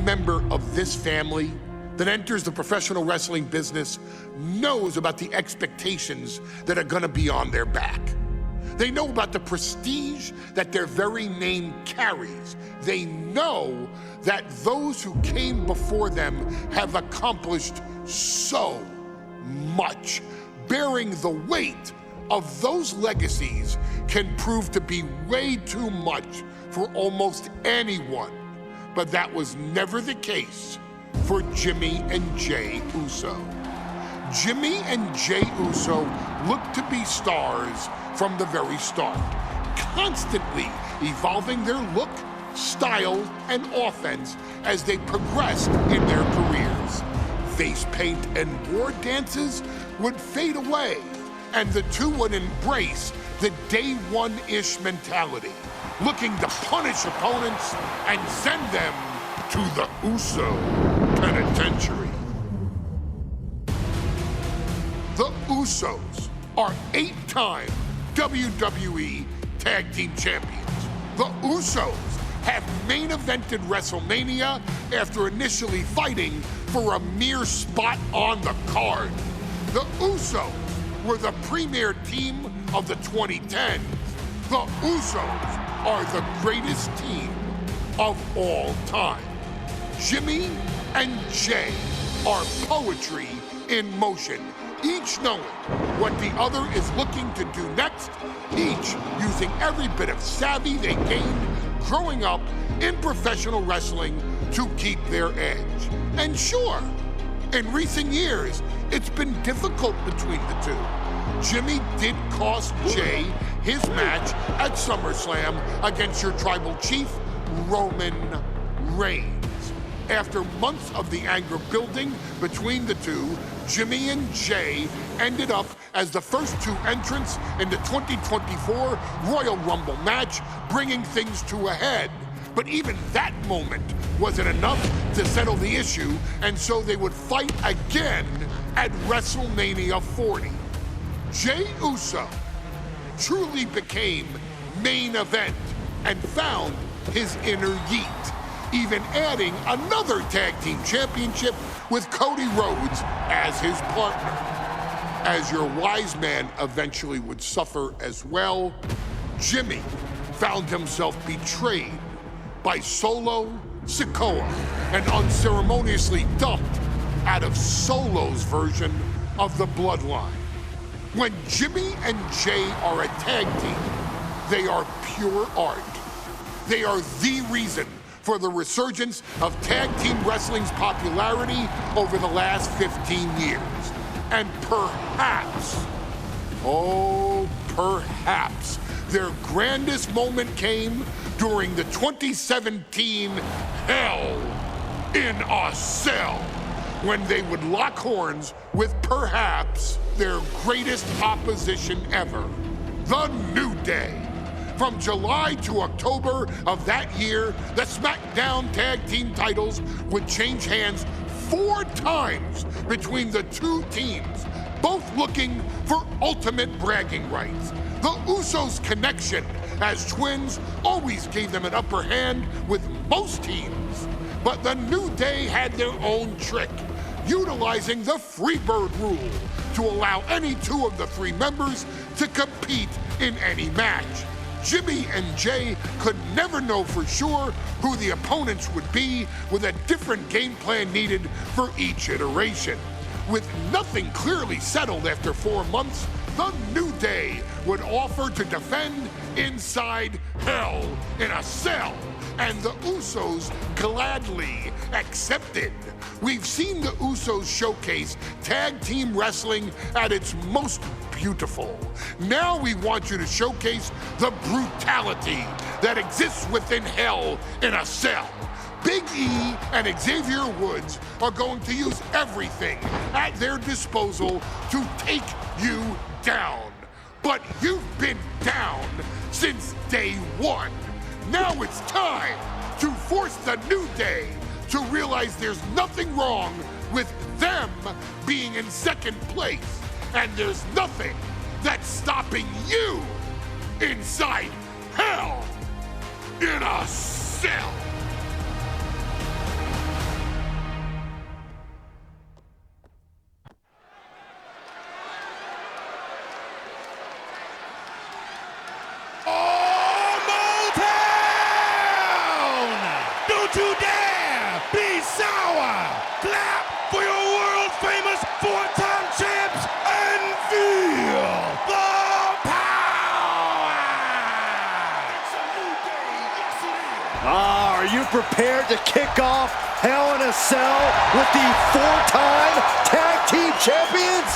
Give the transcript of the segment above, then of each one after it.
member of this family that enters the professional wrestling business knows about the expectations that are gonna be on their back. They know about the prestige that their very name carries. They know that those who came before them have accomplished so much. Bearing the weight of those legacies can prove to be way too much for almost anyone. But that was never the case for Jimmy and Jey Uso. Jimmy and Jey Uso looked to be stars from the very start, constantly evolving their look, style, and offense as they progressed in their careers. Face paint and war dances would fade away, and the two would embrace the day one-ish mentality, looking to punish opponents and send them to the Uso penitentiary. The Usos are 8-time WWE Tag Team Champions. The Usos have main evented WrestleMania after initially fighting for a mere spot on the card. The Usos were the premier team of the 2010s. The Usos are the greatest team of all time. Jimmy and Jey are poetry in motion, each knowing what the other is looking to do next, each using every bit of savvy they gained growing up in professional wrestling to keep their edge. And sure, in recent years, it's been difficult between the two. Jimmy did cost Jey his match at SummerSlam against your tribal chief, Roman Reigns. After months of the anger building between the two, Jimmy and Jey ended up as the first two entrants in the 2024 Royal Rumble match, bringing things to a head. But even that moment wasn't enough to settle the issue, and so they would fight again at WrestleMania 40. Jey Uso truly became main event and found his inner yeet, even adding another tag team championship with Cody Rhodes as his partner. As your wise man eventually would suffer as well, Jimmy found himself betrayed by Solo Sikoa and unceremoniously dumped out of Solo's version of the Bloodline. When Jimmy and Jey are a tag team, they are pure art. They are the reason for the resurgence of tag team wrestling's popularity over the last 15 years. And perhaps, oh, perhaps, their grandest moment came during the 2017 Hell in a Cell, when they would lock horns with perhaps their greatest opposition ever, The New Day. From July to October of that year, the SmackDown Tag Team titles would change hands 4 times between the two teams, both looking for ultimate bragging rights. The Usos' connection as twins always gave them an upper hand with most teams. But the New Day had their own trick, utilizing the Freebird rule to allow any 2 of the 3 members to compete in any match. Jimmy and Jey could never know for sure who the opponents would be, with a different game plan needed for each iteration. With nothing clearly settled after 4 months, the New Day would offer to defend inside Hell in a Cell, and the Usos gladly accepted. We've seen the Usos showcase tag team wrestling at its most beautiful. Now we want you to showcase the brutality that exists within Hell in a Cell. Big E and Xavier Woods are going to use everything at their disposal to take you down. But you've been down since day one. Now it's time to force the New Day to realize there's nothing wrong with them being in second place, and there's nothing that's stopping you inside Hell in a Cell. prepared to kick off Hell in a Cell with the 4-time tag team champions?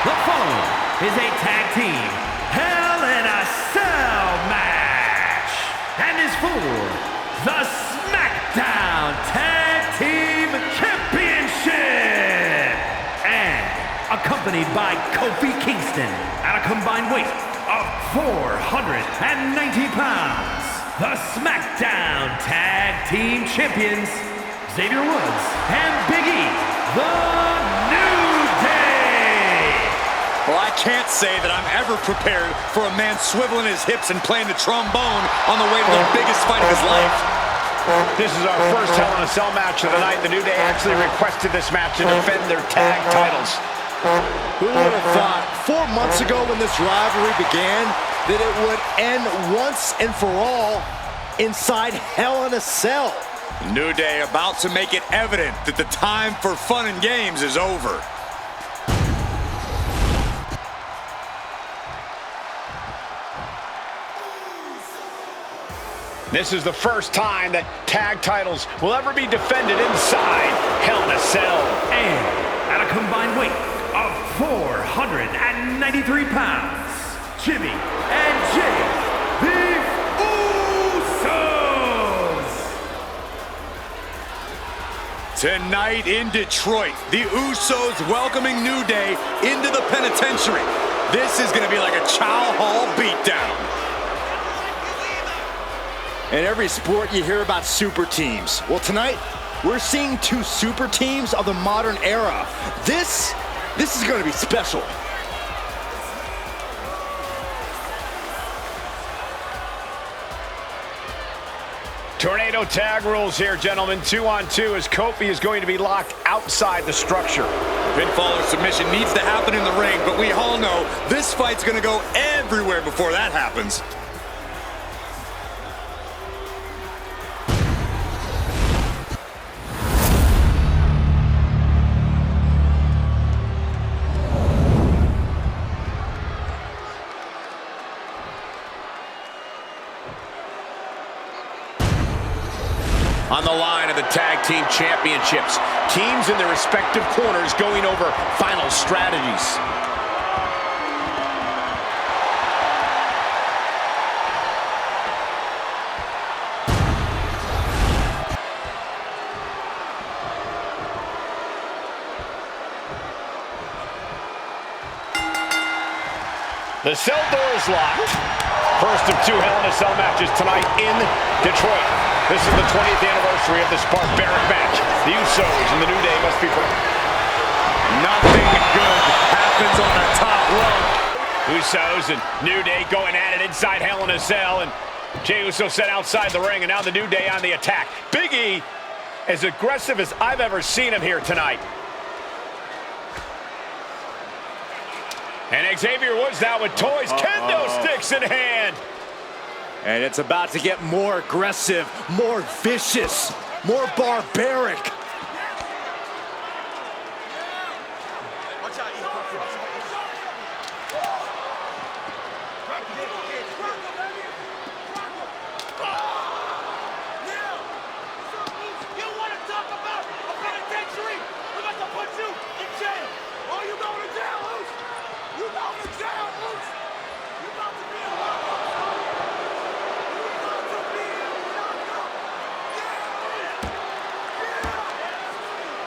The following is a tag team Hell in a Cell match and is for the SmackDown Tag Team Championship and accompanied by Kofi Kingston at a combined weight of 490 pounds. The SmackDown Tag Team Champions, Xavier Woods and Big E, the New Day. Well, I can't say that I'm ever prepared for a man swiveling his hips and playing the trombone on the way to the biggest fight of his life. This is our first Hell in a Cell match of the night. The New Day actually requested this match to defend their tag titles. Who would have thought 4 months ago when this rivalry began that it would end once and for all inside Hell in a Cell? New Day about to make it evident that the time for fun and games is over. This is the first time that tag titles will ever be defended inside Hell in a Cell. And at a combined weight of 493 pounds, Jimmy and Jey, the Usos. Tonight in Detroit, the Usos welcoming New Day into the penitentiary. This is going to be like a Chow Hall beatdown. In every sport, you hear about super teams. Well, tonight, we're seeing 2 super teams of the modern era. This is going to be special. Tornado tag rules here, gentlemen. 2-on-2 as Kofi is going to be locked outside the structure. Pinfall or submission needs to happen in the ring, but we all know this fight's going to go everywhere before that happens. On the line of the Tag Team Championships, teams in their respective corners going over final strategies. The cell door is locked. First of 2 Hell in a Cell matches tonight in Detroit. This is the 20th anniversary of this barbaric match. The Usos and the New Day must be first. Nothing good happens on the top rope. Usos and New Day going at it inside Hell in a Cell, and Jey Uso set outside the ring, and now the New Day on the attack. Big E, as aggressive as I've ever seen him here tonight. And Xavier Woods now with toys, kendo sticks in hand. And it's about to get more aggressive, more vicious, more barbaric.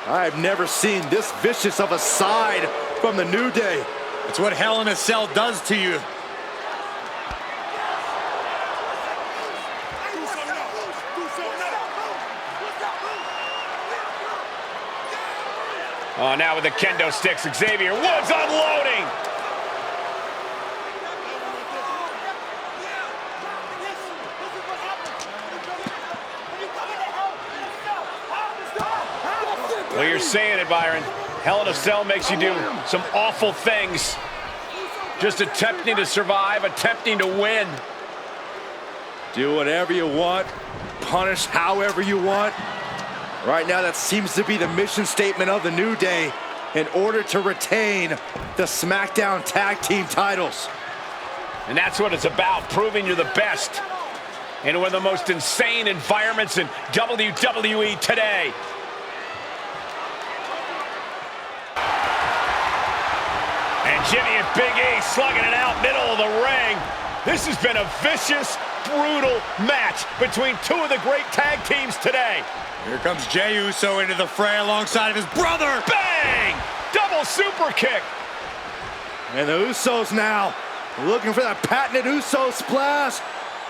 I've never seen this vicious of a side from the New Day. It's what Hell in a Cell does to you. Oh, now with the kendo sticks, Xavier Woods unloading. Well, you're saying it, Byron. Hell in a Cell makes you do some awful things. Just attempting to survive, attempting to win. Do whatever you want, punish however you want. Right now, that seems to be the mission statement of the New Day. in order to retain the SmackDown Tag Team titles. And that's what it's about, proving you're the best in one of the most insane environments in WWE today. And Jimmy and Big E slugging it out middle of the ring. This has been a vicious, brutal match between two of the great tag teams today. Here comes Jey Uso into the fray alongside of his brother. Bang! Double super kick. And the Usos now looking for that patented Uso splash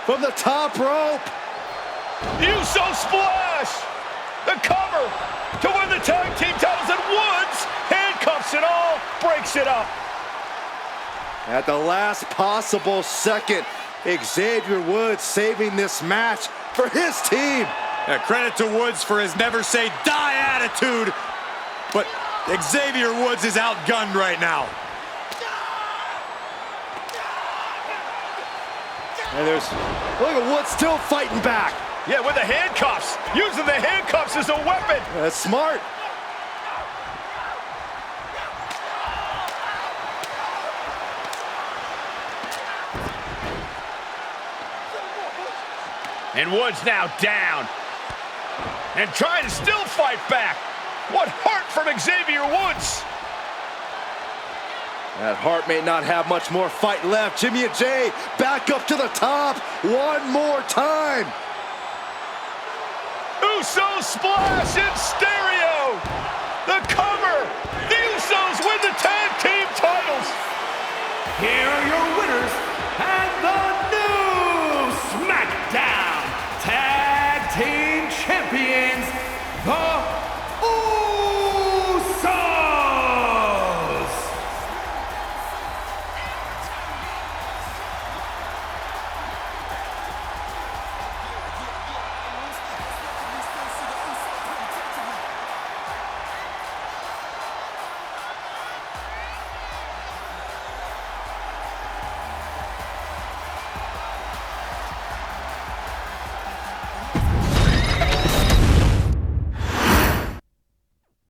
from the top rope. Uso splash! The cover to win the tag team titles, and Woods handcuffs it all, breaks it up. At the last possible second, Xavier Woods saving this match for his team. Yeah, credit to Woods for his never say die attitude, but Xavier Woods is outgunned right now. And look at Woods still fighting back. Yeah, with the handcuffs, using the handcuffs as a weapon. That's smart. And Woods now down. And trying to still fight back. What heart from Xavier Woods. That heart may not have much more fight left. Jimmy and Jey back up to the top one more time. Uso splash in stereo. The cover. The Usos win the tag team titles. Here are your winners and the new SmackDown Tag Team Champions, the